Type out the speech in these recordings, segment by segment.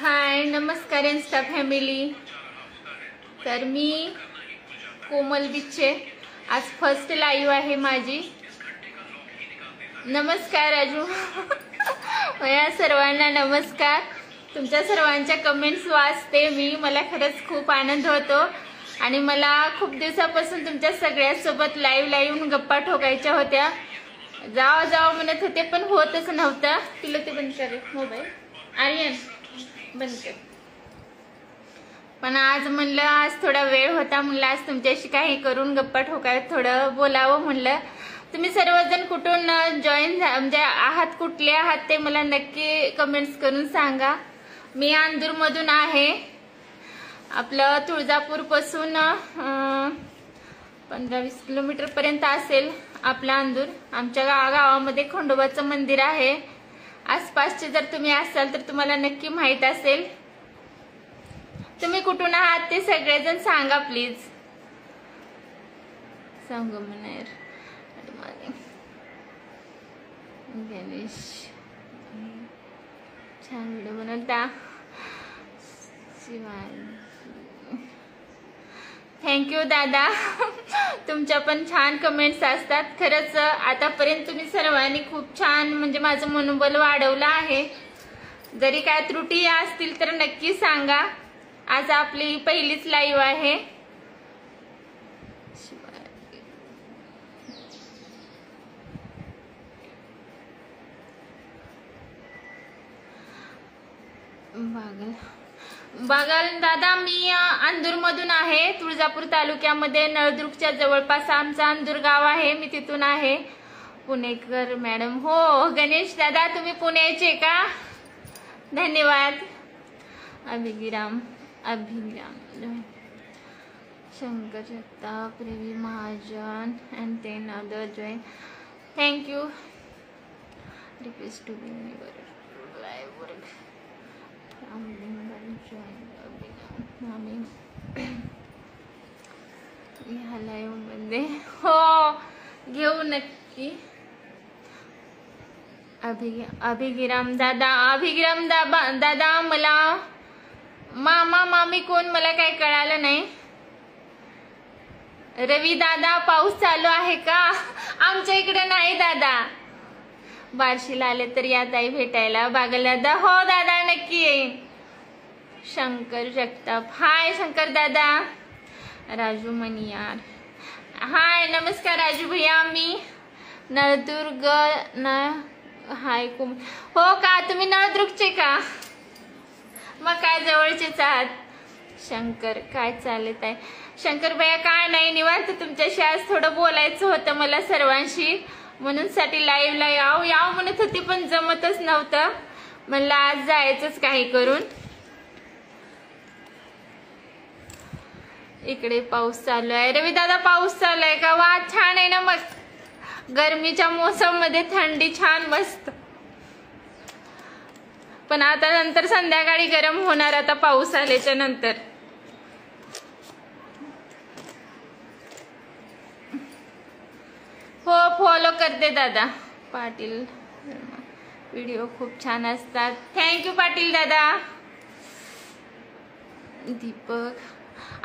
हाय नमस्कार Insta family. तर मी कोमल बिच्छे, आज फर्स्ट लाईव्ह आहे माझी। नमस्कार राजू या सर्वांना नमस्कार। तुमच्या सर्वांच्या कमेंट्स वाचते मी, मला खरंच खूप आनंद होतो आणि मला खूप दिवसापासून तुमच्या सगळ्यांसोबत लाईव्ह येऊन गप्पा ठोकायच्या होत्या। जाओ जाओ म्हणत होते पण होतच नव्हतं। तुला ते बंद कर मोबाईल, आर्यन बंद कर। पण आज म्हणलं आज थोडा वेळ होता, म्हणलं आज तुमच्याशी काही करून गप्पा ठोकायत थोडं बोलावं म्हणलं। तुम्ही सर्वजण कुठून जॉईन म्हणजे आहात, कुठले आहात ते मला नक्की कमेंट्स करून सांगा। मी अंदूर मधून आहे, आपलं तुळजापूर पासून 15-20 किलोमीटर पर्यंत असेल आपला अंदूर। आमच्या गावामध्ये खंडोबाचं मंदिर आहे। आसपासचे जर तुम्ही असाल तर तुम्हाला नक्की माहित असेल। तुम्ही कुठून आहात ते सगळेजण सांगा प्लीज। संगमनेर गणेश छान व्हिडिओ बनवता, थँक्यू दादा तुमच्या पण छान कमेंट्स असतात। खरंच आतापर्यंत तुम्ही सर्वांनी खूप छान म्हणजे माझं मनोबल वाढवलं आहे। जरी काय त्रुटी असतील तर नक्की सांगा। आज आपली पहिलीच लाईव्ह आहे। बागल दादा मी अंदूर मधून आहे, तुळजापूर तालुक्यामध्ये नळदुर्गच्या जवळपास आमचं अंदूर गाव आहे, मी तिथून आहे। पुणेकर मॅडम हो, गणेश दादा तुम्ही पुण्याचे का? धन्यवाद। अभिगिराम शंकर जगताप, रवी Mahajan and 10 other join, thank you, request to be live work ह्या लाईव्ह मध्ये हो घेऊ नक्की। अभिगिराम दादा मला मामा मामी कोण मला काही कळालं नाही। रवी दादा पाऊस चालू आहे का? आमच्या इकडे नाही दादा। बार्शीला आले तर या ताई भेटायला। बागल दादा हो दादा नक्की येईन। शंकर जगताप हाय शंकर दादा। राजू मनियार हाय नमस्कार राजू भैया। मी नळदुर्ग हाय कुम हो का? तुम्ही नळदुर्गचे का? मग काय जवळचेच आहात। शंकर काय चालत आहे? शंकर भैया काय नाही निवांत, तुमच्याशी आज थोडं बोलायचं होतं मला सर्वांशी, म्हणून साठी लाईव्हला याव म्हणत होती पण जमतच नव्हतं। म्हणलं आज जायचंच काही करून। इकडे पाऊस चालू आहे। रवी दादा पाऊस चालू आहे का? वा छान आहे ना, मग गरमीच्या मोसम मध्ये थंडी छान मस्त। पण आता नंतर संध्याकाळी गरम होणार आता पाऊस आल्याच्या नंतर। हो फॉलो करते दादा। पाटील व्हिडिओ खूप छान असतात, थँक्यू पाटील दादा। दीपक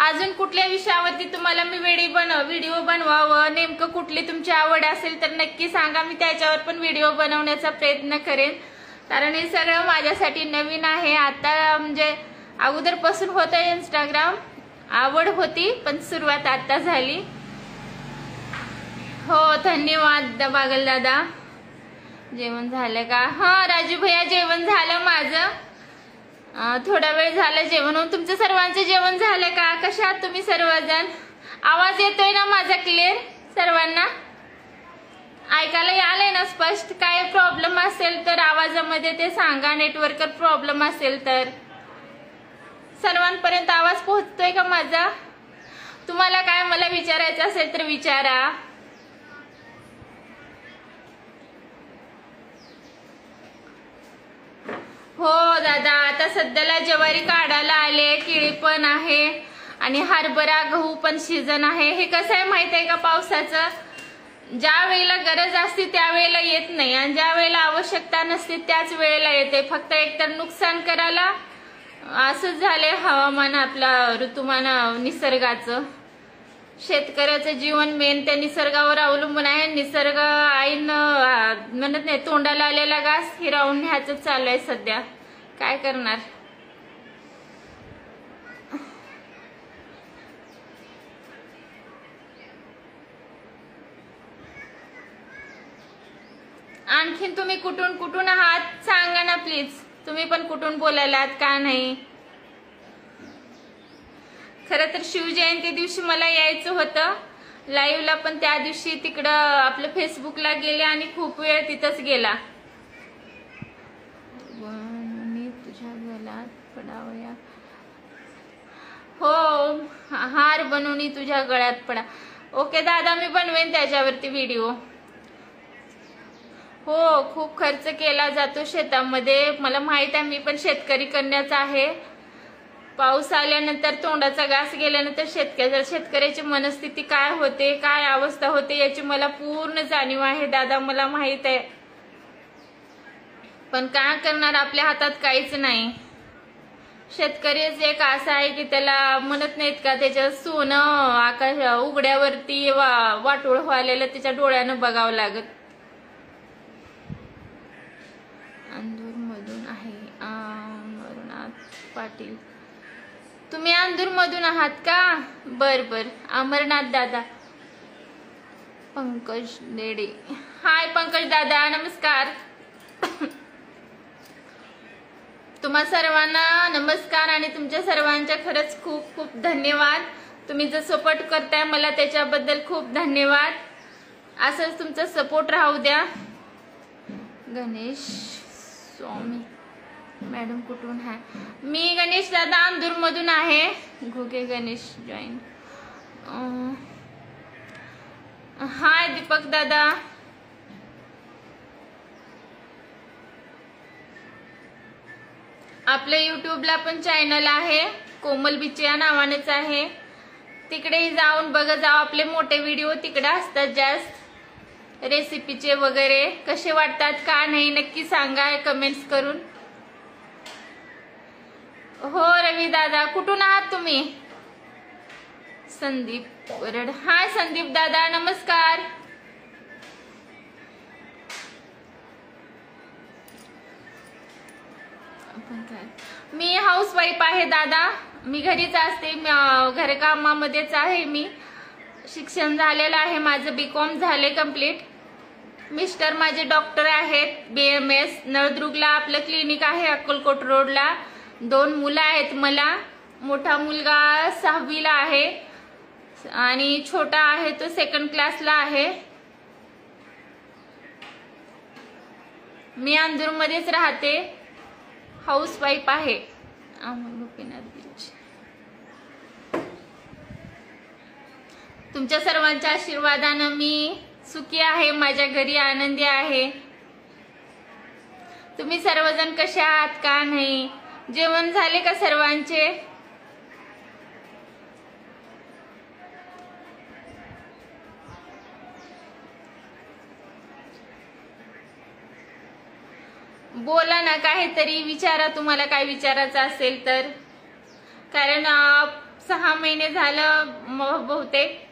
अजून कुठल्या विषयावरती तुम्हाला मी व्हिडिओ बनवावं, नेमकं कुठली तुमची आवड असेल तर नक्की सांगा, मी त्याच्यावर पण व्हिडिओ बनवण्याचा प्रयत्न करेन। कारण हे सगळं माझ्यासाठी नवीन आहे। आता म्हणजे अगोदरपासून होतं इंस्टाग्राम, आवड होती पण सुरुवात आता झाली। हो धन्यवाद बागल दादा। जेवण झालं का? हा राजू भैया जेवण झालं माझं, थोडा वेळ झालं जेवण होऊन। तुमचं सर्वांचं जेवण झालं का? कशा आहात तुम्ही सर्वजण? आवाज येतोय ना माझा क्लिअर? सर्वांना ऐकायला आलंय ना स्पष्ट? काय प्रॉब्लेम असेल तर आवाजामध्ये ते सांगा, नेटवर्क प्रॉब्लेम असेल तर। सर्वांपर्यंत आवाज पोहोचतोय का माझा? तुम्हाला काय मला विचारायचं असेल तर विचारा। हो दादा आता सध्याला ज्वारी काढायला आले, केळी पण आहे आणि हरभरा गहू पण सीजन आहे। हे कसं आहे माहित आहे का पावसाचं? ज्या वेळेला गरज असते त्यावेळेला येत नाही आणि ज्या वेळेला आवश्यकता नसते त्याच वेळेला येते. फक्त एकतर नुकसान करायला असंच झालंय हवामान, आपला ऋतुमान निसर्गाचं. शेतकऱ्याचं जीवन मेन त्या निसर्गावर अवलंबून आहे. निसर्ग आईनं म्हणत नाही तोंडाला आलेला घास हिरावून न्यायचं चालू आहे सध्या. काय करणार. आणखीन तुम्ही कुठून कुठून आहात सांगा ना प्लीज. तुम्ही पण कुठून बोलायलात का नाही. खरं तर शिवजयंती दिवशी मला यायचं होतं लाईव्हला, पण त्या दिवशी तिकडं आपलं फेसबुकला गेले आणि खूप वेळ तिथंच गेला. तुझ्या गळ्यात पडावया, हो हार बनवणी तुझ्या गळ्यात पडा. ओके दादा, मी बनवेन त्याच्यावरती व्हिडिओ. हो खूप खर्च केला जातो शेतामध्ये, मला माहित आहे. मी पण शेतकरी कन्याचा आहे. पाऊस आल्यानंतर तोंडाचा घास गेल्यानंतर शेतकऱ्याची मनस्थिती काय होते, काय अवस्था होते याची मला पूर्ण जाणीव आहे दादा, मला माहित आहे. पण काय करणार, आपल्या हातात काहीच नाही. शेतकरीच एक असा आहे की त्याला म्हणत नाहीत का त्याच्या सोनं आकाश उघड्यावरती वाटोळ व्हायला त्याच्या डोळ्यानं बघावं लागत. अंधूर मधून आहे अमरनाथ पाटील. तुम्ही अंधूर मधून आहात का. बर बर अमरनाथ दादा. पंकज देडे, हाय पंकज दादा, नमस्कार. तुम्हा सर्वांना नमस्कार आणि तुमच्या सर्वांच्या खरंच खूप खूप धन्यवाद. तुम्ही जो सपोर्ट करताय मला त्याच्याबद्दल खूप धन्यवाद. असंच तुमचा सपोर्ट राहू द्या. गणेश स्वामी मॅडम कुठून आहे. मी गणेश दादा अंधूर मधून आहे. घोगे गणेश जॉईन. हाय दीपक दादा. आपल्या युट्यूबला पण चॅनल आहे, कोमल बिचे या नावानेच आहे. तिकडे जाऊन बघा जाऊ, आपले मोठे व्हिडिओ तिकडे असतात जास्त, रेसिपीचे वगैरे. कसे वाटतात का नाही नक्की सांगा कमेंट्स करून. हो रवी दादा, कुठून आहात तुम्ही. संदीप वरड, हाय संदीप दादा, नमस्कार. मी हाऊसवाईफ आहे दादा, मी घरीच असते, घरकामामध्येच आहे मी. शिक्षण झालेलं आहे माझं, BCom झाले कंप्लीट. मिस्टर माझे डॉक्टर आहेत, BMS. नळदुर्गला आपलं क्लिनिक आहे, अक्कलकोट रोडला. 2 मुलं आहेत मला. मोठा मुलगा 6वीला आहे आणि छोटा आहे तो 2nd क्लासला आहे. मी अंधूर मध्येच राहते, हाऊसवाईफ आहे. गोपीनाथ बीच. तुमच्या सर्वांच्या आशीर्वादानं मी सुखी आहे, माझ्या घरी आनंदी आहे. तुम्ही सर्वजण कसे आहात का नाही. जेवण झाले का सर्वांचे. बोला ना, काहीतरी विचारा, तुम्हाला काय विचारायचं असेल तर. कारण 6 महिने झालं बहुतेक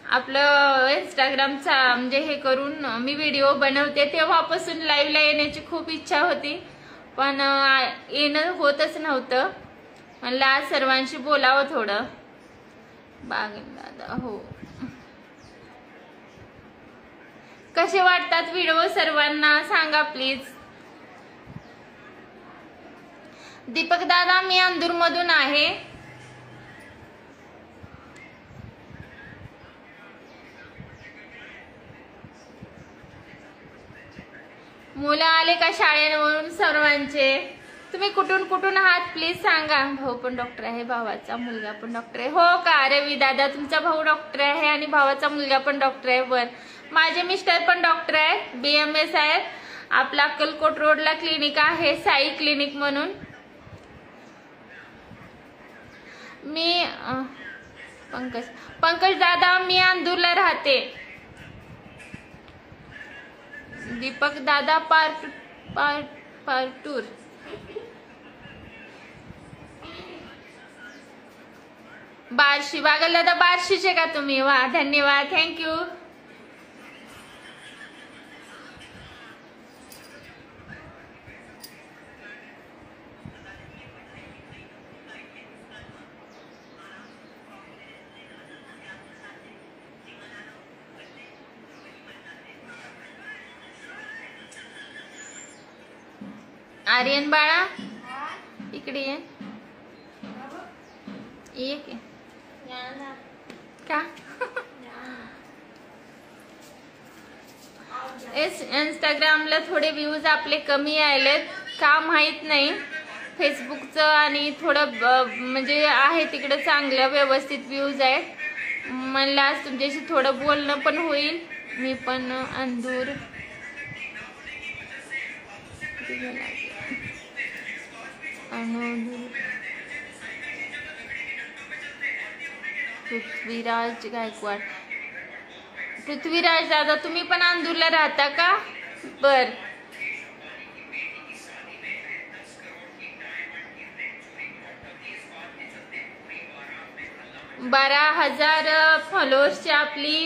आपलं इंस्टाग्रामचा म्हणजे हे करून मी व्हिडिओ बनवते. तेव्हापासून लाईव्हला येण्याची खूप इच्छा होती, पण येणं होतच नव्हतं. म्हणलं आज सर्वांशी बोलावं थोडं. बागन दादा, हो. कसे वाटतात व्हिडिओ सर्वांना सांगा प्लीज. दीपक दादा, मी अंधूर मधून आहे. मुलं आले का शाळेवरून सर्वांचे. तुम्ही कुठून कुठून आहात प्लीज सांगा. भाऊ पण डॉक्टर आहे, भावाचा मुलगा पण डॉक्टर आहे. हो का रवी दादा, तुमचा भाऊ डॉक्टर आहे आणि भावाचा मुलगा पण डॉक्टर आहे. बर, माझे मिस्टर पण डॉक्टर आहेत, BMS आहेत. आपला अक्कलकोट रोडला क्लिनिक आहे, साई क्लिनिक म्हणून. मी पंकज दादा, मी अंधूरला राहते. दीपक दादा पार्टूर. बार्शी, बागल दादा बार्शीचे का तुम्ही? वा, धन्यवाद, थँक्यू. आर्यन बाळा इकडे ये. का इंस्टाग्रामला थोडे व्ह्यूज आपले कमी आलेत का माहित नाही. फेसबुकचं आणि थोडं म्हणजे आहे तिकडे चांगलं व्यवस्थित व्ह्यूज आहेत. मला आज तुमच्याशी थोडं बोलणं पण होईल. मी पण अंधूर पृथ्वीराज गायकवाड. पृथ्वीराज दादा तुम्ही पण अंधूरला राहता का? बर. बारा 12,000 फॉलोअर्सची आपली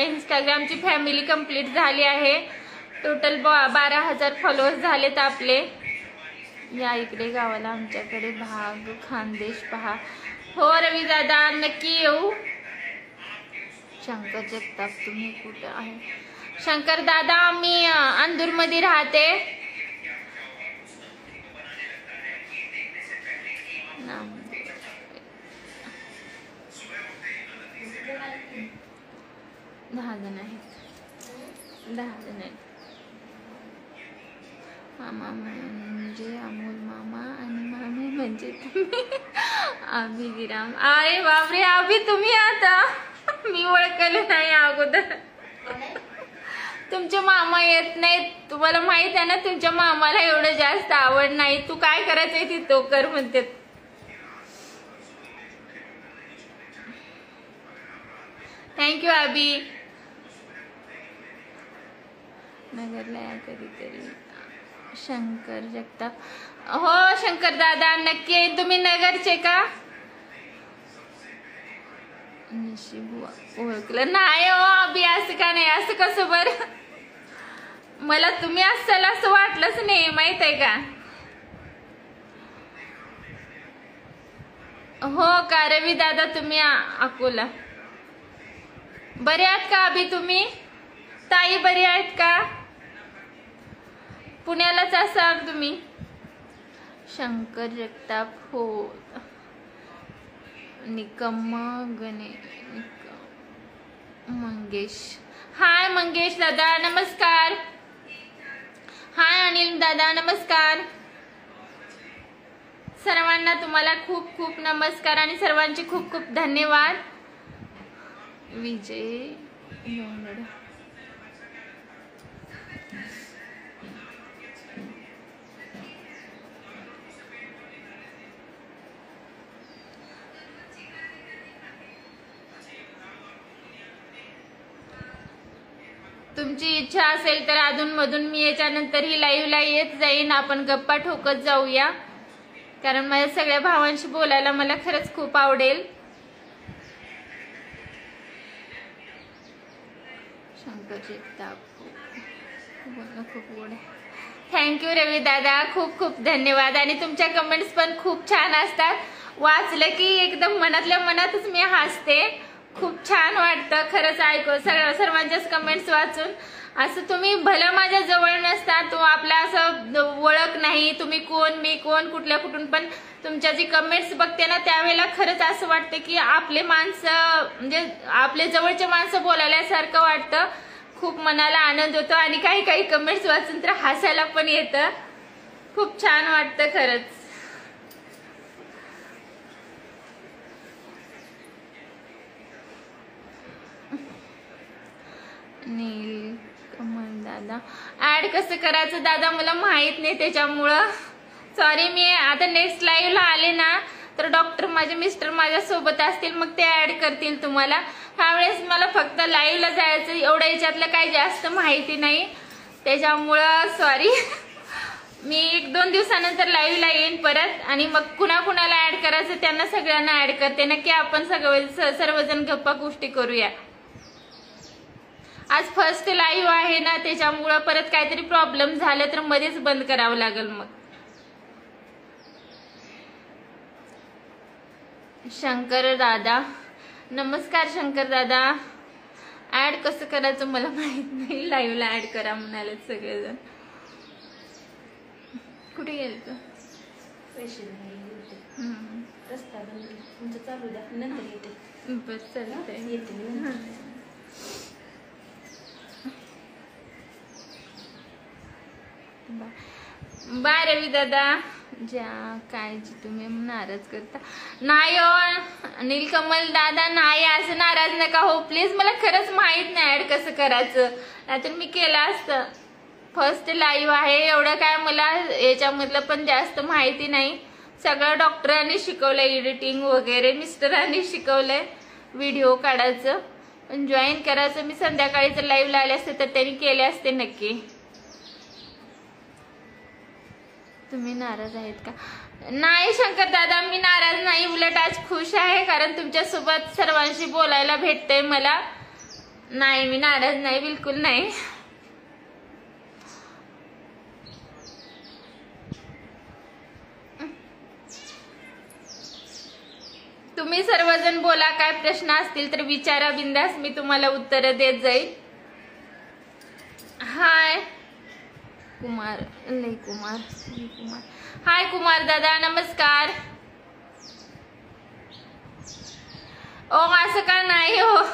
इंस्टाग्रामची फॅमिली कंप्लीट झाली आहे. टोटल 12,000 फॉलोअर्स झालेत आपले. या इकडे गावाला आमच्याकडे भाग खानदेश पहा. हो रवी दादा नक्की येऊ. शंकर जगताप तुम्ही कुठं आहे? शंकर दादा मी अंधूर मध्ये राहते. दहा जण आहेत. मामा म्हणजे अमोल मामा आणि मामी म्हणजे तुम्ही. अभि विराम. अरे बापरे अभि तुम्ही आता मी ओळखले नाही अगोदर. तुमचे मामा येत नाहीत. तुम्हाला माहित आहे ना तुमच्या मामाला एवढं जास्त आवड नाही. तू काय करायचंय ती तो कर म्हणते. थँक्यू अभि. नगरला या कधीतरी. शंकर जगताप. हो शंकर दादा नक्की येईन. तुम्ही नगरचे का? नशीबुवा ओळखलं नाही हो अभि. असं का नाही? असं कसं बर? मला तुम्ही असाल असं वाटलंच नाही माहित आहे का? हो का रवी दादा तुम्ही अकोला. बरे आहात का अभि तुम्ही? ताई बरी आहेत का? पुण्यालाच असाल तुम्ही. शंकर जगताप. हो निकम गणे मंगेश. हाय मंगेश दादा नमस्कार. हाय अनिल दादा नमस्कार. सर्वांना तुम्हाला खूप खूप नमस्कार आणि सर्वांचे खूप खूप धन्यवाद. विजय तुमची इच्छा असेल तर अधून मधून मी याच्यानंतर ही लाईव्हला येत जाईन. आपण गप्पा ठोकत जाऊया. कारण माझ्या सगळ्या भावांशी बोलायला मला खरंच खूप आवडेल. शंकर जगताप खूप गोड. थँक्यू रवी दादा खूप खूप धन्यवाद. आणि तुमच्या कमेंट्स पण खूप छान असतात. वाचलं की एकदम मनातल्या मनातच मी हसते. खूप छान वाटतं खरंच ऐकू सर्वांच्याच कमेंट्स वाचून. असं तुम्ही भलं माझ्या जवळ नसता. तो आपला असं ओळख नाही. तुम्ही कोण मी कोण कुठल्या कुठून पण तुमच्या जी कमेंट्स बघते ना त्यावेळेला खरंच असं वाटतं की आपले माणसं म्हणजे आपले जवळचे माणसं बोलायल्यासारखं वाटतं. खूप मनाला आनंद होतो. आणि काही काही कमेंट्स वाचून तर हसायला पण येतं. खूप छान वाटतं खरंच. नील कमल दादा ऍड कसं करायचं दादा मला माहित नाही त्याच्यामुळं सॉरी. मी आता नेक्स्ट लाईव्हला आले ना तर डॉक्टर माझे मिस्टर माझ्या सोबत असतील मग ते ऍड करतील तुम्हाला. ह्यावेळेस मला फक्त लाईव्हला जायचं एवढ्या याच्यातलं काही जास्त माहिती नाही त्याच्यामुळं सॉरी. मी 1-2 दिवसानंतर लाईव्हला येईन परत आणि मग कुणाकुणाला ऍड करायचं त्यांना सगळ्यांना ऍड करते. नक्की आपण सर्वजण गप्पा गोष्टी करूया. आज फर्स्ट लाईव्ह आहे ना, त्याच्यामुळं परत काहीतरी प्रॉब्लेम झालं तर मध्येच बंद करावं लागेल. मग शंकर दादा, नमस्कार शंकर दादा. ऍड कसं करायचं मला माहित नाही. लाईव्हला ऍड करा म्हणाले सगळेजण. कुठे गेले पैसे रस्ता तुमचं चालू द्या, नंतर येते. बस चालतंय, येते. बाय रवी दादा. ज्या काळजी तुम्ही नाराज करता. नाही हो नीलकमल दादा, नाही असं नाराज नका हो प्लीज. मला खरंच माहित नाही ऍड कसं करायचं, नाहीतर मी केलं असतं. फर्स्ट लाईव्ह आहे, एवढं काय मला याच्यामधलं पण जास्त माहिती नाही. सगळं डॉक्टरांनी शिकवलंय, एडिटिंग वगैरे मिस्टरांनी शिकवलंय व्हिडिओ काढायचं. पण जॉईन करायचं मी संध्याकाळी जर लाईव्हला आले असते तर त्यांनी केले असते नक्की. तुम्ही नाराज आहेत का? नाही शंकर दादा, मी नाराज नाही, उलट आज खुश आहे कारण तुमच्यासोबत सर्वांशी बोलायला भेटतंय मला. नाही मी नाराज नाही, बिलकुल नाही. तुम्ही सर्वजण बोला, काय प्रश्न असतील तर विचारा बिंदास, मी तुम्हाला उत्तर देत जाईल. हाय कुमार, लई कुमार, हाय कुमार दादा, नमस्कार. ओ असं का नाही हो.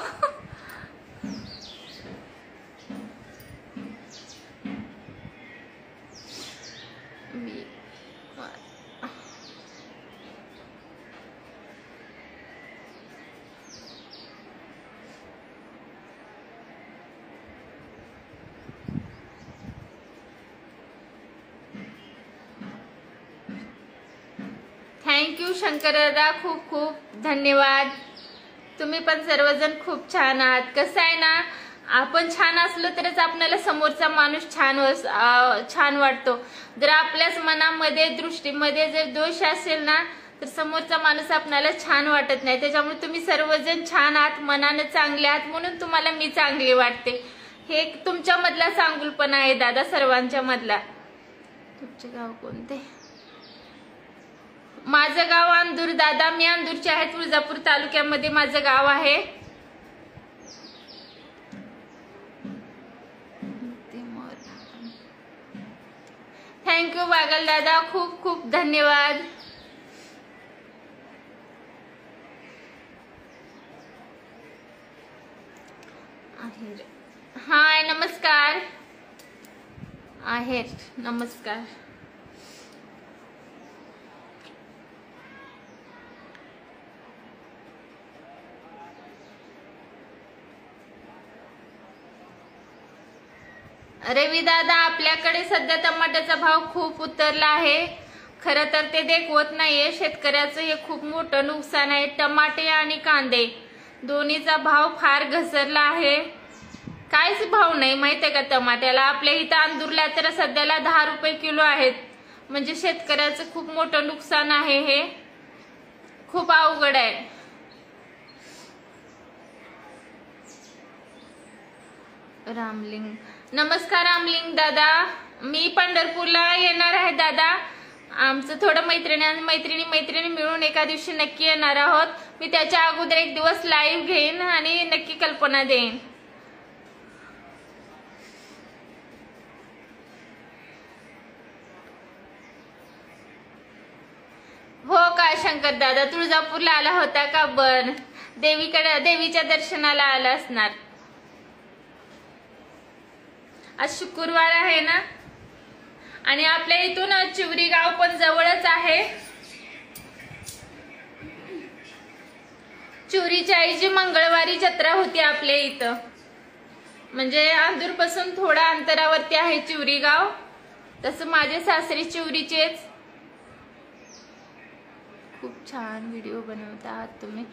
थँक्यू शंकर दादा, खूप खूप धन्यवाद. तुम्ही पण सर्वजण खूप छान आहात. कसं आहे ना, आपण छान असलो तरच आपल्याला समोरचा माणूस छान वाटतो. जर आपल्याच मनामध्ये दृष्टीमध्ये जर दोष असेल ना तर समोरचा माणूस आपल्याला छान वाटत नाही. त्याच्यामुळे तुम्ही सर्वजण छान आहात, मनानं चांगले आहात, म्हणून तुम्हाला मी चांगली वाटते. हे तुमच्या मधला चांगुलपणा आहे दादा, सर्वांच्या मधला. तुमचे गाव कोणते? माझं गाव अंदूर दादा, मी अंदूरचे आहे, तुळजापूर तालुक्यामध्ये माझं गाव आहे. थँक्यू बागल दादा, खूप खूप धन्यवाद. हाय नमस्कार. आहेर नमस्कार. रवी दादा, आपल्याकडे सध्या टमाट्याचा भाव खूप उतरला आहे. खरं तर ते देखवत नाहीये. शेतकऱ्याचं हे खूप मोठं नुकसान आहे. टमाटे आणि कांदे दोन्हीचा भाव फार घसरला आहे. काहीच भाव नाही माहितीये का टमाट्याला. आपल्या इथं अंदूरला तर सध्याला 10 रुपये किलो आहेत. म्हणजे शेतकऱ्याचं खूप मोठं नुकसान आहे. हे खूप अवघड आहे. रामलिंग, नमस्कार रामलिंग दादा. मी पंढरपूरला येणार आहे दादा. आमचं थोडं मैत्रिणी मिळून एका दिवशी नक्की येणार आहोत. मी त्याच्या अगोदर एक दिवस लाईव्ह घेईन आणि नक्की कल्पना देईन. हो का शंकर दादा, तुळजापूरला आला होता का? बर, देवीच्या दर्शनाला आला असणार. आज शुक्रवार आहे ना, आणि आपल्या इथून चिवरी गाव पण जवळच आहे. चिवरीच्या आईची मंगळवारी जत्रा होती आपल्या इथं. म्हणजे अंदूर पासून थोडा अंतरावरती आहे चिवरी गाव. तसं माझे सासरी चिवरीचेच. खूप छान व्हिडिओ बनवता आहात तुम्ही.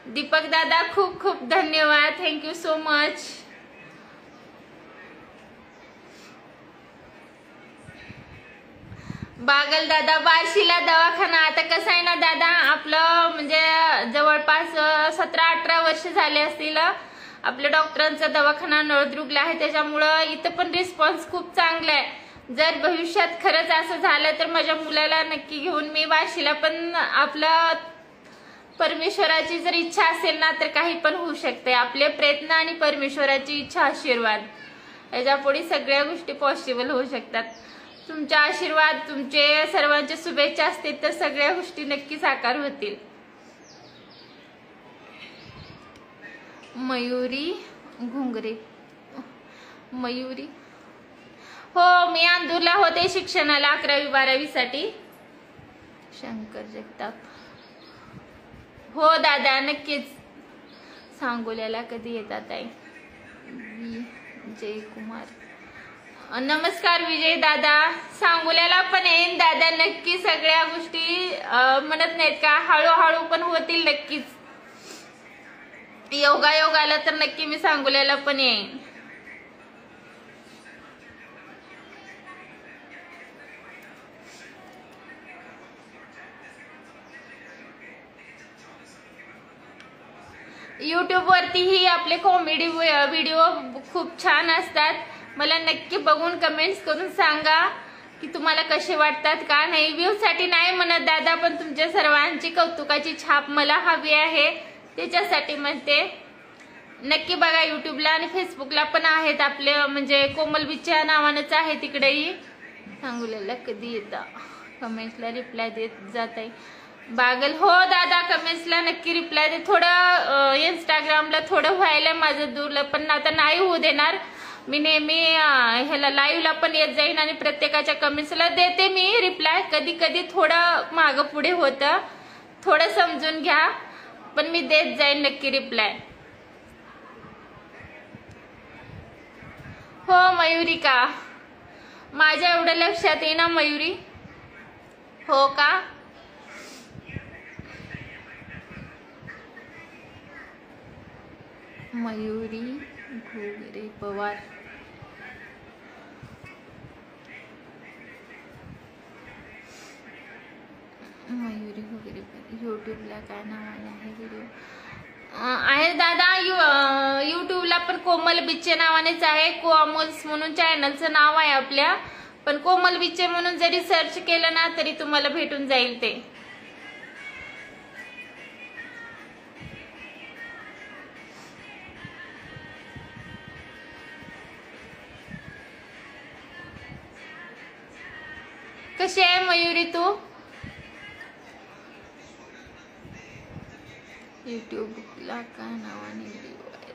दीपक दादा, खूप खूप धन्यवाद. Thank you so much. बागल दादा बार्शीला दवाखाना. आता कसं आहे ना दादा, आपलं म्हणजे जवळपास 17-18 वर्ष झाले असतील आपल्या डॉक्टरांचा दवाखाना नळदुर्गला आहे, त्याच्यामुळं इथं पण रिस्पॉन्स खूप चांगला आहे. जर भविष्यात खरंच असं झालं तर माझ्या मुलाला नक्की घेऊन मी बार्शीला, पण आपलं परमेश्वराची जर इच्छा असेल ना तर काही पण होऊ शकते. आपले प्रयत्न आणि परमेश्वराची इच्छा, आशीर्वाद याच्यापुढे सगळ्या गोष्टी पॉसिबल होऊ शकतात. तुमचा आशीर्वाद, तुमचे सर्वांचे शुभेच्छा असतील तर सगळ्या गोष्टी नक्की साकार होतील. मयुरी घुंगरे, मयुरी, हो मी अंदूरला होते शिक्षणाला 11वी-12वी साठी. शंकर जगताप, हो दादा नक्कीच. सांगोल्याला कधी येतात आहे? विजय कुमार, नमस्कार विजय दादा. सांगोल्याला पण येईन दादा नक्की. सगळ्या गोष्टी म्हणत नाहीत का, हळूहळू पण होतील नक्कीच. योगायोग आला तर नक्की मी सांगोल्याला पण येईन. यूट्यूब वरतीही आपले कॉमेडी व्हिडिओ खूप छान असतात. मला नक्की बघून कमेंट्स करून सांगा की तुम्हाला कसे वाटतात का नाही. व्ह्यू साठी नाही म्हणत दादा, पण तुमच्या सर्वांची कौतुकाची छाप मला हवी आहे, त्याच्यासाठी म्हणते. नक्की बघा. युट्यूबला आणि फेसबुकला पण आहेत आपले, म्हणजे कोमल बिच्च्या नावानंच आहे तिकडेही. सांगूला कधी येता? कमेंट्सला रिप्लाय देत जात आहे. बागल, हो दादा कमेंट्सला नक्की रिप्लाय दे. थोडं इंस्टाग्रामला थोडं व्हायला माझं दूरलं, पण आता नाही होऊ देणार. मी नेहमी ह्याला लाईव्हला पण येत जाईन आणि प्रत्येकाच्या कमेंट्सला देते मी रिप्लाय. कधी कधी थोडं मागं पुढे होतं, थोडं समजून घ्या, पण मी देत जाईन नक्की रिप्लाय. हो मयुरी का, माझ्या एवढं लक्षात येईना मयुरी. हो का, मयुरी घोगरे पवार, मयुरी घोगरे पवार. युट्यूबला काय नावाने आहे व्हिडिओ? आहे दादा. युट्यूबला पण कोमल बिच्चे नावानेच आहे. कोमल्स म्हणून चॅनलचं नाव आहे आपल्या, पण कोमल बिच्चे म्हणून जरी सर्च केलं ना तरी तुम्हाला भेटून जाईल ते. कशी आहे मयुरी तू? युट्यूबला काय नावाने व्हिडिओ आहे?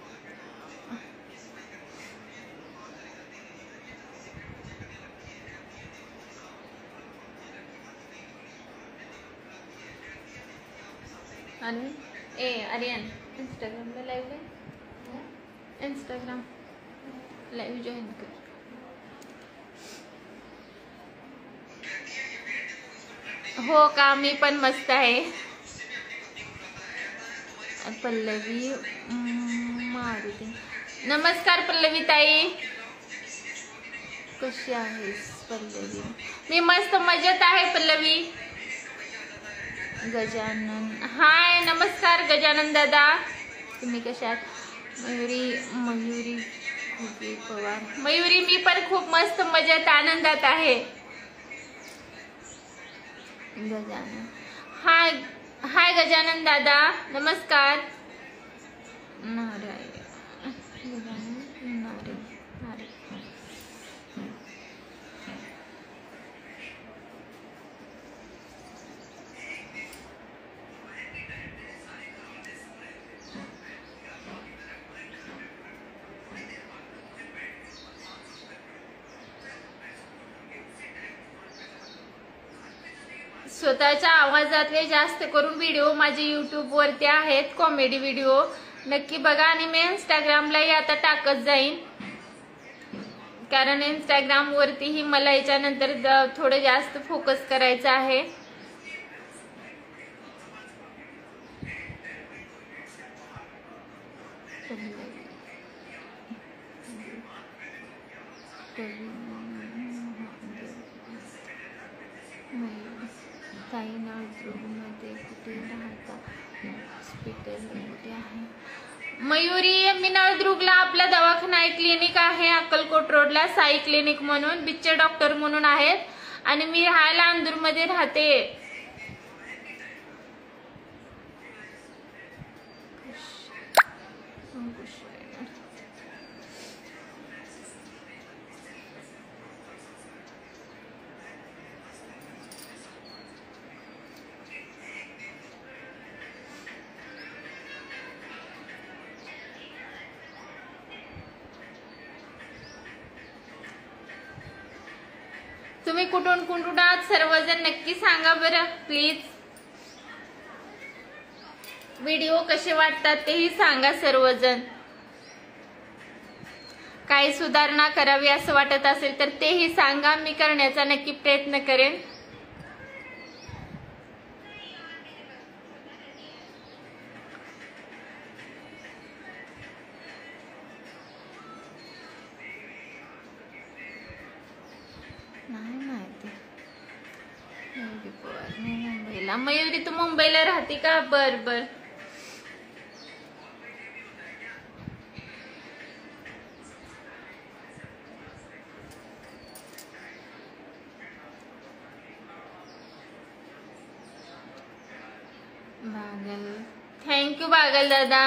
आर्यन इंस्टाग्रामला लाईव्ह आहे, इंस्टाग्राम लाईव्ह जॉईन कर. हो का, मी पण मस्त आहे. पल्लवी मारुती, नमस्कार पल्लवी ताई, कशी आहेस पल्लवी? मी मस्त मजेत आहे पल्लवी. गजानन, हाय नमस्कार गजानन दादा, तुम्ही कशा आहात? मयुरी घोगरे पवार, मयुरी मी पण खूप मस्त मजेत आनंदात आहे. गजानन, हाय हाय गजानन दादा नमस्कार. नारायण, स्वतःच्या आवाजातले जास्त करून व्हिडिओ माझे युट्यूब वरती आहेत, कॉमेडी व्हिडिओ नक्की बघा. आणि मी इंस्टाग्रामलाही आता टाकत जाईन, कारण इंस्टाग्राम वरतीही मला याच्यानंतर थोडं जास्त फोकस करायचं आहे. हॉस्पिटल कुठे आहे? मयुरी, मी नळदुर्गला आपला दवाखाना आहे, क्लिनिक आहे अक्कलकोट रोडला, साई क्लिनिक म्हणून, बिच्चे डॉक्टर म्हणून आहेत आणि मी राहायला अंदूरमध्ये राहते. तुम्ही कुठून कुठून आहात सर्वजण नक्की सांगा बरं प्लीज. व्हिडिओ कसे वाटतात तेही सांगा सर्वजण. काही सुधारणा करावी असं वाटत असेल तर तेही सांगा, मी करण्याचा नक्की प्रयत्न करेन. नाही माहिती. मुंबईला. मयुरी, तू मुंबईला राहते का? बर बर. बागल, थँक्यू बागल दादा.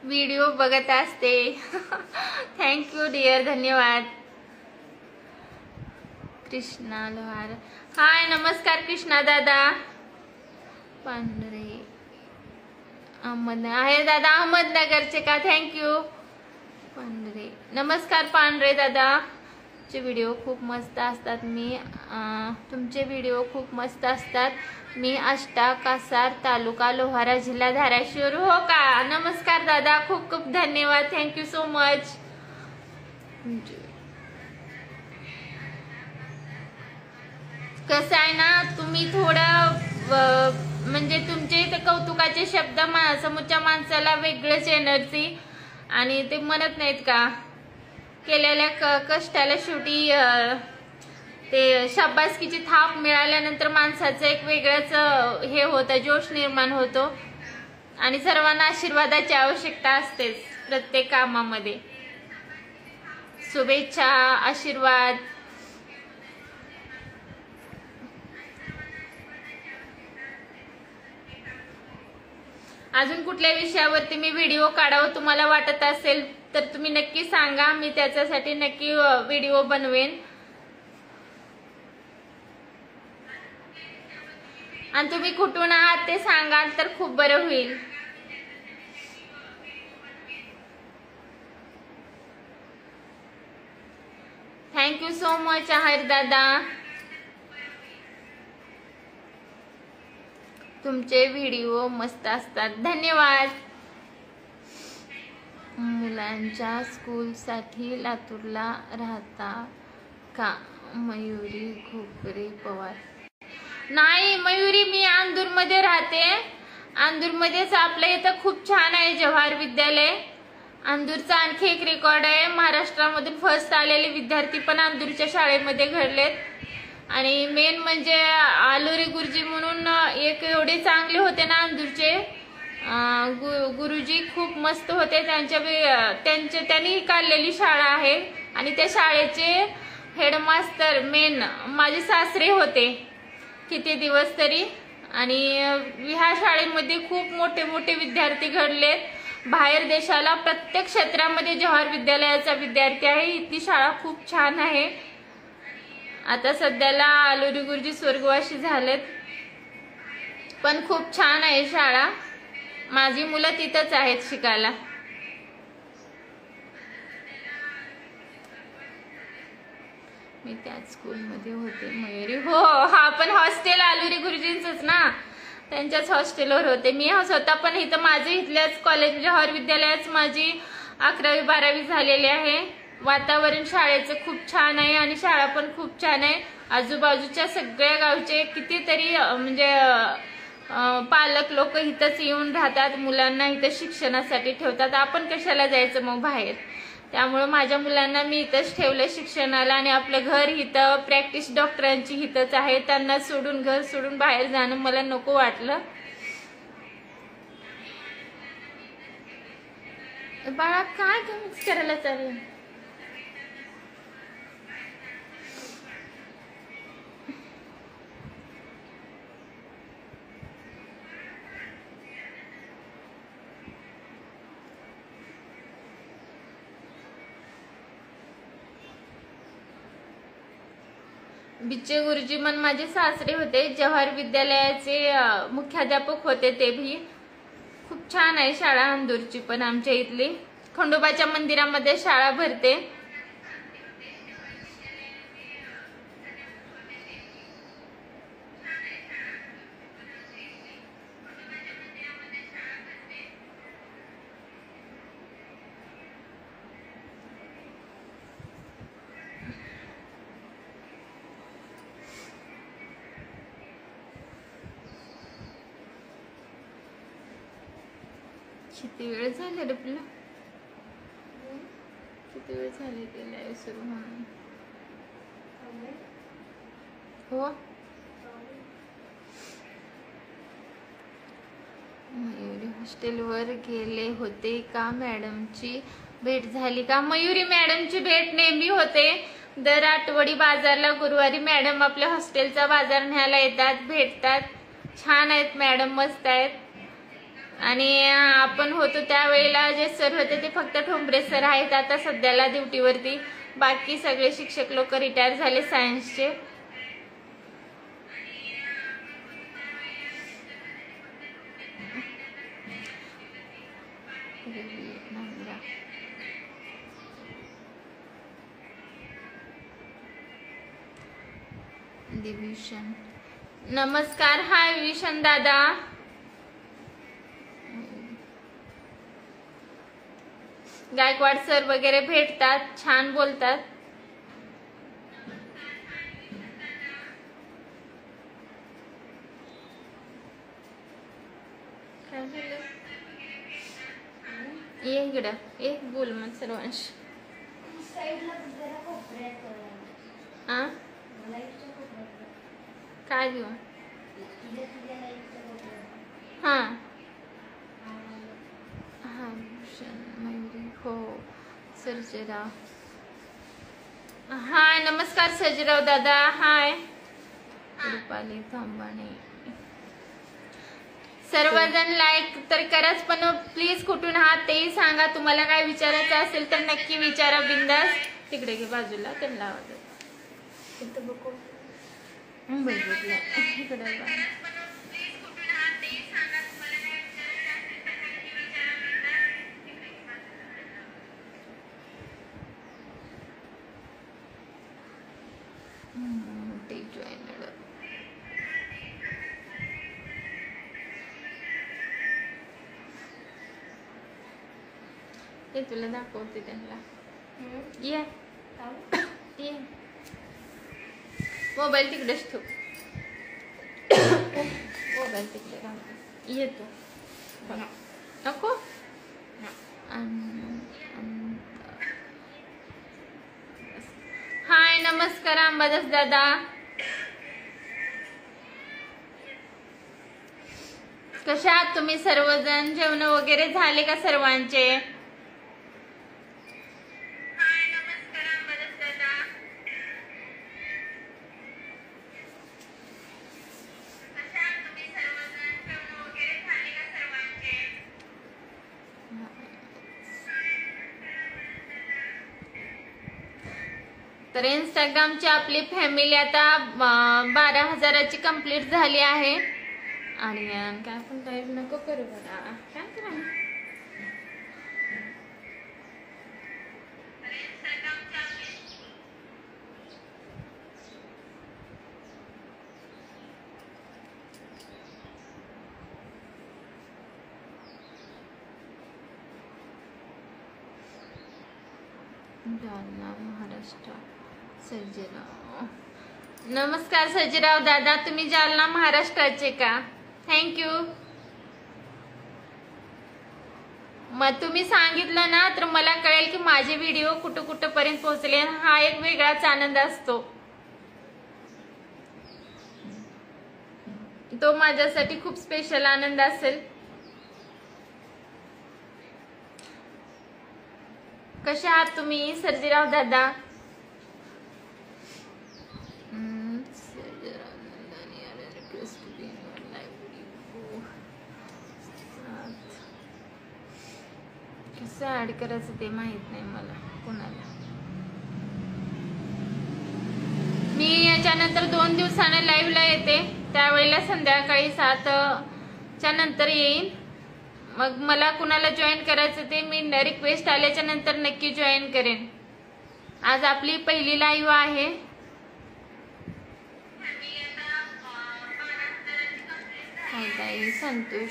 व्हिडिओ बघत असते. थँक्यू डिअर, धन्यवाद. कृष्णा लोहार, हाय नमस्कार कृष्णा दादा. पांढरे आहे दादा, अहमदनगरचे का? थँक्यू पांढरे. नमस्कार पांढरे दादा. तुमचे व्हिडिओ खूप मस्त असतात. तुमचे व्हिडिओ खूप मस्त असतात. मी आष्टा, कासार तालुका, लोहारा जिल्हा, धाराशिव. हो का? नमस्कार दादा, खूप खूप धन्यवाद. Thank you so much. कसं आहे ना, तुम्ही थोडं म्हणजे तुमचे इथे कौतुकाचे शब्द समोरच्या माणसाला वेगळंच एनर्जी, आणि ते म्हणत नाहीत का, केलेल्या कष्टाला शेवटी ते शाबासकीची थाप मिळाल्यानंतर माणसाचं एक वेगळंच हे होतं, जोश निर्माण होतो. आणि सर्वांना आशीर्वादाची आवश्यकता असतेच प्रत्येक कामामध्ये. शुभेच्छा, आशीर्वाद. अजून कुठल्या विषयावरती मी व्हिडिओ काढावं तुम्हाला वाटत असेल तर तुम्ही नक्की सांगा, मी त्याच्यासाठी नक्की व्हिडिओ बनवेन. आणि तुम्ही कुठून आहात ते सांगाल तर खूप बरं होईल. थँक्यू सो मच आहेर दादा. तुमचे व्हिडिओ मस्त असतात, धन्यवाद. मुलांच्या स्कूलसाठी लातूरला राहता का? मयुरी खोपरे पवार. नाही मयुरी, मी अंदूरमध्ये राहते. अंदूरमध्येच आपल्या इथं खूप छान आहे जवाहर विद्यालय. अंदूरचा आणखी एक रेकॉर्ड आहे, महाराष्ट्रामधून फर्स्ट आलेले विद्यार्थी पण अंदूरच्या शाळेमध्ये घडलेत. आणि मेन म्हणजे आलोरे गुरुजी म्हणून एक एवढे चांगले होते ना अंदूरचे गुरुजी, खूप मस्त होते. त्यांनी काढलेली शाळा आहे आणि त्या शाळेचे हेडमास्टर मेन माझे सासरे होते किती दिवस तरी. आणि ह्या शाळेमध्ये खूप मोठे मोठे विद्यार्थी घडलेत. बाहेर देशाला प्रत्येक क्षेत्रामध्ये जवाहर विद्यालयाचा विद्यार्थी आहे. इथली शाळा खूप छान आहे. आता सध्याला आलोरी गुरुजी स्वर्गवासी झालेत, पण खूप छान आहे शाळा. माझी मुलं तिथंच आहेत शिकायला. मी त्याच स्कूलमध्ये होते मयुरी. हो, हा पण हॉस्टेल आलोरी गुरुजींचंच ना, त्यांच्याच हॉस्टेलवर होते मी. स्वतः पण इथं माझे इथल्याच कॉलेज जवाहर विद्यालयात माझी 11वी 12वी झालेली आहे. वातावरण शाळेचं खूप छान आहे आणि शाळा पण खूप छान आहे. आजूबाजूच्या सगळ्या गावचे कितीतरी म्हणजे पालक लोक इथंच येऊन राहतात, मुलांना इथं शिक्षणासाठी ठेवतात. आपण कशाला जायचं मग बाहेर. त्यामुळे माझ्या मुलांना मी इथंच ठेवलं शिक्षणाला, आणि आपलं घर इथं प्रॅक्टिस डॉक्टरांची इथंच आहे. त्यांना सोडून, घर सोडून बाहेर जाणं मला नको वाटलं. बाळा काय मिक्स करायला चालू? बिच्चे गुरुजी मन माझे सासरे होते, जवाहर विद्यालयाचे मुख्याध्यापक होते. ते भी खूप छान आहे शाळा अंदूरची पण आमच्या इथली. खंडोबाच्या मंदिरामध्ये शाळा भरते. किती वेळ झाला रे तुला? किती वेळ झाले ते लाईव्ह सुरू होऊन? हो, मयुरी हॉस्टेलवर गेले होते का? मॅडमची भेट झाली का? मयुरी मॅडमची भेट नेहमी होते. दर आठवडी बाजारला गुरुवारी मॅडम आपल्या हॉस्टेलचा बाजार न्यायला येतात, भेटतात. छान आहेत मॅडम, मस्त आहेत. आणि आपण होतो त्यावेळेला जे सर होते ते फक्त ठोंबरे सर आहेत आता सध्याला ड्युटीवरती. बाकी सगळे शिक्षक लोक रिटायर झाले सायन्सचे. दिविशन नमस्कार. हाय विशन दादा. गायकवाड सर वगैरे भेटतात, छान बोलतात. काय झालं? ये इकडं, एक बोल मग सर्वांश. काय देऊ? हा हा मयुरी. हो सर्जेराव. हाय नमस्कार सर्जेराव दादा. हाय रुपाली थांबाणे. सर्वजण लाईक तर कराच, पण प्लीज कुठून आहात तेही सांगा. तुम्हाला काय विचारायचं असेल तर नक्की विचारा बिंदास. तिकडे घे बाजूला, त्यांना आवाज इथं बघू. मुंबई इकडे ते तुला दाखवते त्यांना. ये ये मोबाईल तिकडेच ठेव. मोबाईल तिकडे राहतो. येतो नको. हाय नमस्कार अंबादास दादा. कशा आहात तुम्ही सर्वजण? जेवण वगैरे झाले का सर्वांचे? तर इंस्टाग्रामची आपली फॅमिली आता 12,000ची कंप्लीट झाली आहे. आणि काय पण टाईप नको करू बघा. काय करा जालना महाराष्ट्र. सर्जेराव नमस्कार. सर्जेराव दादा तुम्ही जालना महाराष्ट्राचे का? थँक्यू. मग तुम्ही सांगितलं ना तर मला कळेल की माझे व्हिडिओ कुठं कुठं पर्यंत पोहोचले. हा एक वेगळाच आनंद असतो, तो माझ्यासाठी खूप स्पेशल आनंद असेल. कसे आहात तुम्ही सर्जीराव दादा? कसं ऍड करायचं ते माहित नाही मला कुणाला. मी याच्यानंतर 2 दिवसाने लाईव्हला येते, त्यावेळेला संध्याकाळी 7च्या नंतर येईन. मग मला कुणाला जॉईन करायचं ते मी रिक्वेस्ट आल्याच्या नंतर नक्की जॉईन करेन. आज आपली पहिली लाईव्ह आहे. ताई संतोष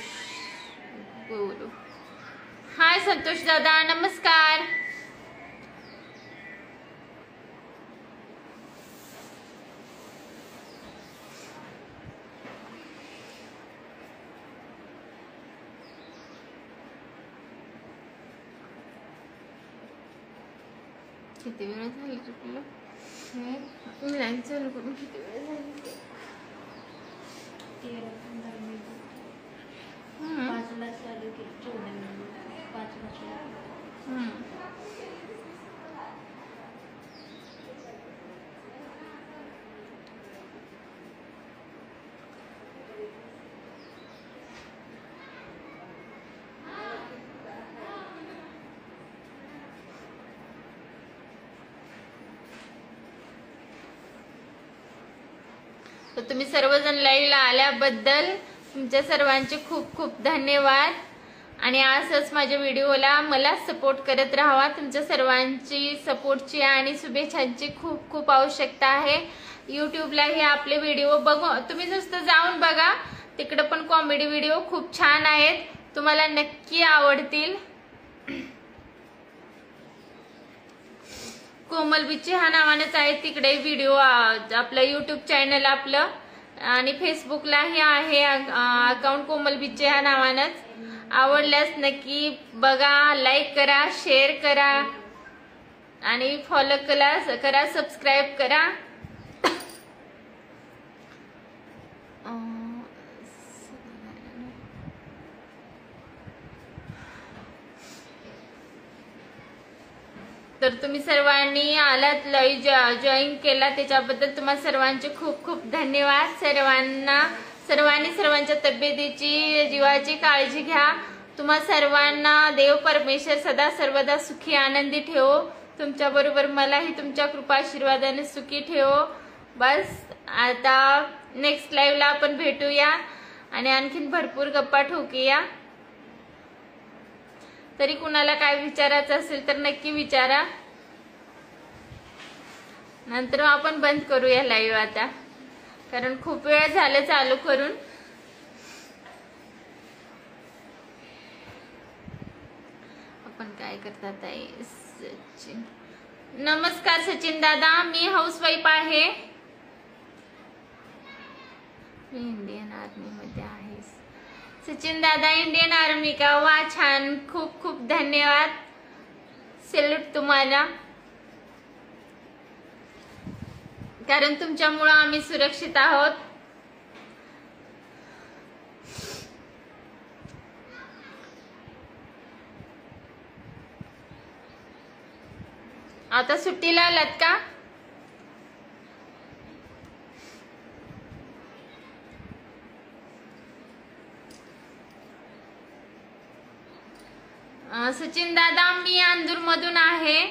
बोलू. हाय संतोष दादा, नमस्कार. किती वेळ झाली तुला लाईव्ह चालू करून? किती वेळ झाली? 5ला चालू केली, 14 मिनिट, 5ला चालू. तर तुम्ही सर्वजण लाईव्हला आल्याबद्दल तुमच्या सर्वांचे खूप खूप धन्यवाद. आणि असंच माझ्या व्हिडिओला मला सपोर्ट करत राहावा. तुमच्या सर्वांची सपोर्टची आणि शुभेच्छांची खूप खूप आवश्यकता आहे. यूट्यूबलाही आपले व्हिडिओ बघू, तुम्ही नुसतं जाऊन बघा, तिकडं पण कॉमेडी व्हिडिओ खूप छान आहेत, तुम्हाला नक्की आवडतील. कोमल बिच्चे ह्या नावानेच आहे तिकडे व्हिडिओ, आपलं यूट्यूब चॅनल आपलं, आणि फेसबुकलाही आहे अकाउंट कोमल बिच्चे ह्या नावानंच. आवडल्यास नक्की बघा, लाईक करा, शेअर करा आणि फॉलो करा, सबस्क्राईब करा. तर तुम्ही सर्वांनी आलात, लाईव्ह जॉईन केला, त्याच्याबद्दल तुम्हा सर्वांचे खूप खूप धन्यवाद. सर्वांनी सर्वांच्या तब्येतीची, जीवाची काळजी घ्या. तुम्हा सर्वांना देव परमेश्वर सदा सर्वदा सुखी आनंदी ठेवो. तुमच्या बरोबर मलाही तुमच्या कृपा आशीर्वादाने सुखी ठेवो. बस आता नेक्स्ट लाईव्हला आपण भेटूया आणि आणखीन भरपूर गप्पा ठोकूया. तरी कुणाला काय विचारायचं असेल तर नक्की विचारा. नंतर आपण बंद करूया लाईव्ह आता, कारण खूप वेळ झालं चालू करून. आपण काय करतात आहे? सचिन, नमस्कार सचिन दादा, मी हाऊसवाईफ आहे. मी इंडियन आर्मी मध्ये आहे. सचिन दादा इंडियन आर्मी का? वा, छान, खूप खूप धन्यवाद. सॅल्यूट तुम्हाला, कारण तुमच्यामुळे आम्ही सुरक्षित आहोत. आता सुट्टीला आलात का? सचिन दादा, मी अंदूर मधून आहे.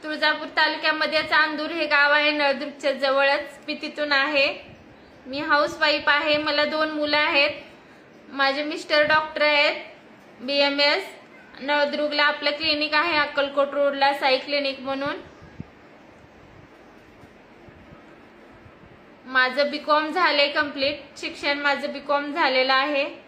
तुळजापूर तालुक्यामध्येच अंदूर हे गाव आहे, नळदुर्गच्या जवळच. मी तिथून आहे. मी हाऊसवाईफ आहे. मला 2 मुलं आहेत. माझे मिस्टर डॉक्टर आहेत, BMS. नळदुर्गला आपलं क्लिनिक आहे, अक्कलकोट रोडला, साई क्लिनिक म्हणून. माझं BCom झालंय कंप्लीट शिक्षण, माझं BCom झालेलं आहे.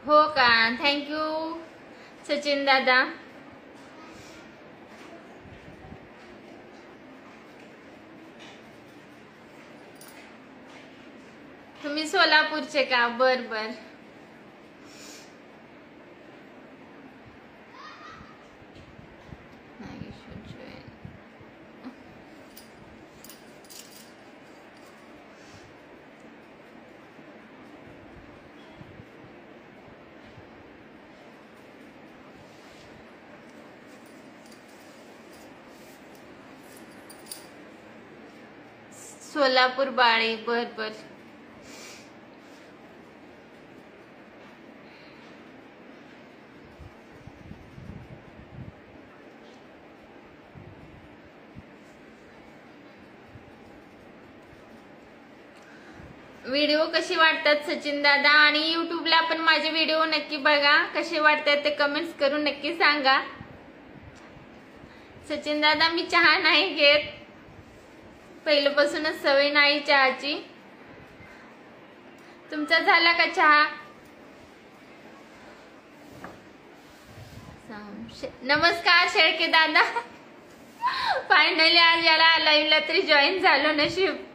हो का, थँक्यू सचिन दादा. तुम्ही सोलापूरचे का? बर बर. सोलापूर बाळे. बर बर. व्हिडिओ कशी वाटतात सचिन दादा, आणि युट्यूबला पण माझे व्हिडिओ नक्की बघा, कसे वाटतात ते कमेंट्स करून नक्की सांगा. सचिन दादा मी चहा नाही घेत, पहिल्यापासूनच सवय नाही चहाची. तुमचा झाला का चहा? नमस्कार शेळके दादा. फायनली आज याला लाईव्हला तरी जॉईन झालो, नशीब.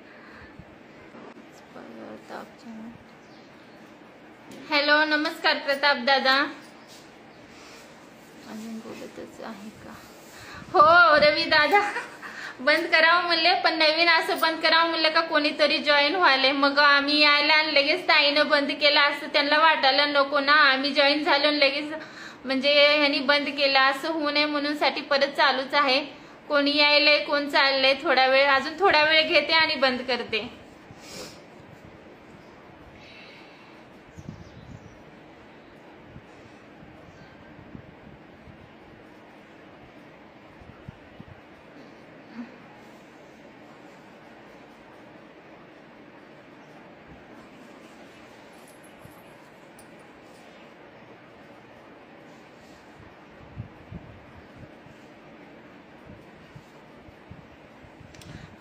हॅलो नमस्कार प्रताप दादा. अजून बोलतच आहे का? हो रवी दादा, बंद करावं म्हणले, पण नवीन असं बंद करावं म्हणलं का कोणीतरी जॉईन व्हायले. मग आम्ही यायला आणि लगेच ताईनं बंद केलं असं त्यांना वाटायला नको ना. आम्ही जॉईन झालो लगेच म्हणजे ह्यांनी बंद केलं असं होऊ नये म्हणून साठी परत चालूच आहे. कोणी यायलंय कोण चाललंय, थोडा वेळ अजून थोडा वेळ घेते आणि बंद करते.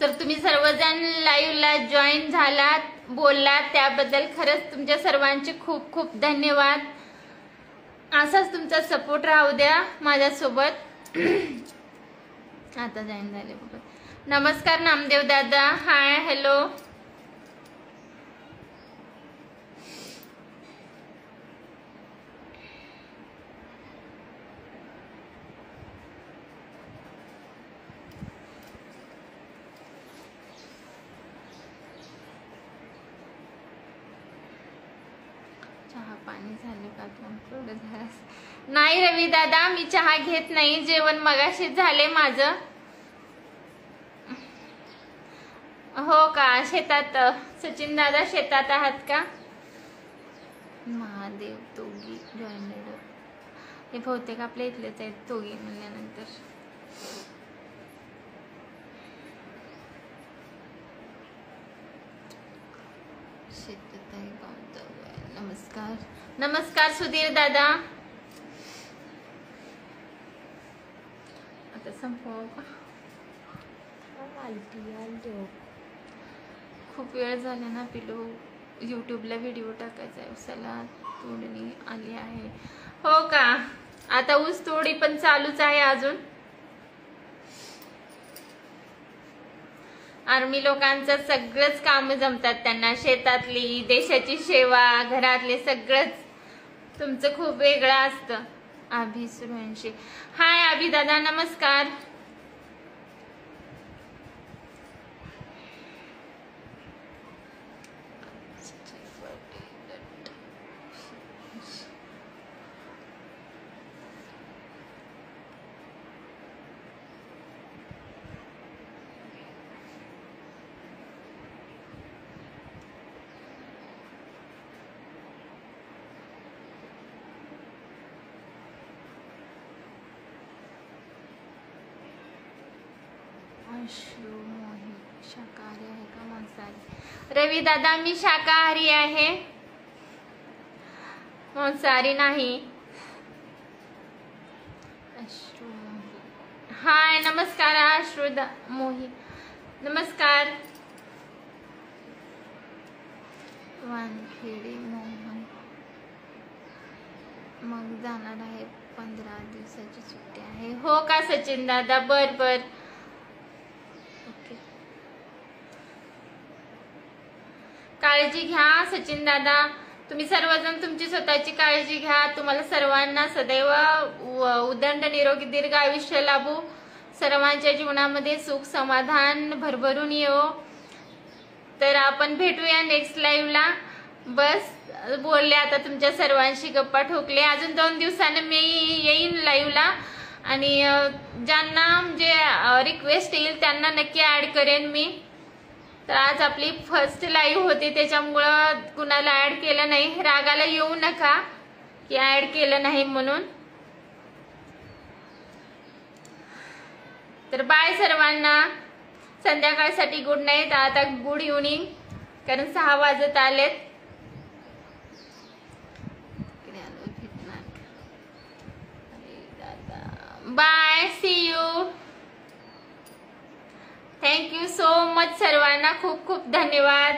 तर तुम्ही सर्वजण लाईव्हला जॉईन झालात, बोललात, त्याबद्दल खरंच तुमच्या सर्वांचे खूप खूप धन्यवाद. असाच तुमचा सपोर्ट राहू द्या माझ्यासोबत. आता जॉईन झाले बघा. नमस्कार नामदेव दादा. Hi hello. चहा पाणी झालं का? थोडं झालं नाही रवी दादा, मी चहा घेत नाही. जेवण मगाशीच झाले माझं. हो का, शेतात? सचिन दादा शेतात आहात का? महादेव तोगी जॉईन. हे बहुतेक आपल्या इथलेच आहेत तोगी म्हणल्यानंतर. नमस्कार नमस्कार सुधीर दादा. आता संपव का? खूप वेळ झाला ना पिलो. युट्यूबला व्हिडिओ टाकायचा आहे. उसाला तोडणी आली आहे. हो का, आता ऊस तोडी पण चालूच आहे अजून. आर्मी लोकांचं सगळंच काम जमतात त्यांना, शेतातली, देशाची सेवा, घरातले सगळंच. तुमचं खूप वेगळं असतं. अभि सुरवंशी. हाय अभि दादा नमस्कार. शाकाहारी आहे का मांसाहारी? रवी दादा मी शाकाहारी आहे, मांसाहारी नाही. हाय नमस्कार अश्रुदा मोही. नमस्कार. वानखेडे मोहन. मग जाणार आहे, 15 दिवसाची सुट्टी आहे. हो का सचिन दादा? बर बर, ओके. काळजी घ्या सचिन दादा. तुम्ही सर्वजण तुमची स्वतःची काळजी घ्या. तुम्हाला सर्वांना सदैव उदंड निरोगी दीर्घ आयुष्य लाभो. सर्वांच्या जीवनामध्ये सुख समाधान भरभरून येवो. तर आपण भेटूया नेक्स्ट लाईव्हला. बस बोलले आता तुमच्या सर्वांशी, गप्पा ठोकले. अजून 2 दिवसानं मी येईन लाईव्हला आणि ज्यांना म्हणजे रिक्वेस्ट येईल त्यांना नक्की ऍड करेन मी. तर आज आपली फर्स्ट लाईव्ह होती त्याच्यामुळं कुणाला ऍड केलं नाही. रागाला येऊ नका की ऍड केलं नाही म्हणून. तर बाय सर्वांना. संध्याकाळसाठी गुड नाईट. आता गुड इव्हनिंग, कारण 6 वाजत आलेत. Bye, see you. Thank you so much सर्वांना. खूप खूप धन्यवाद.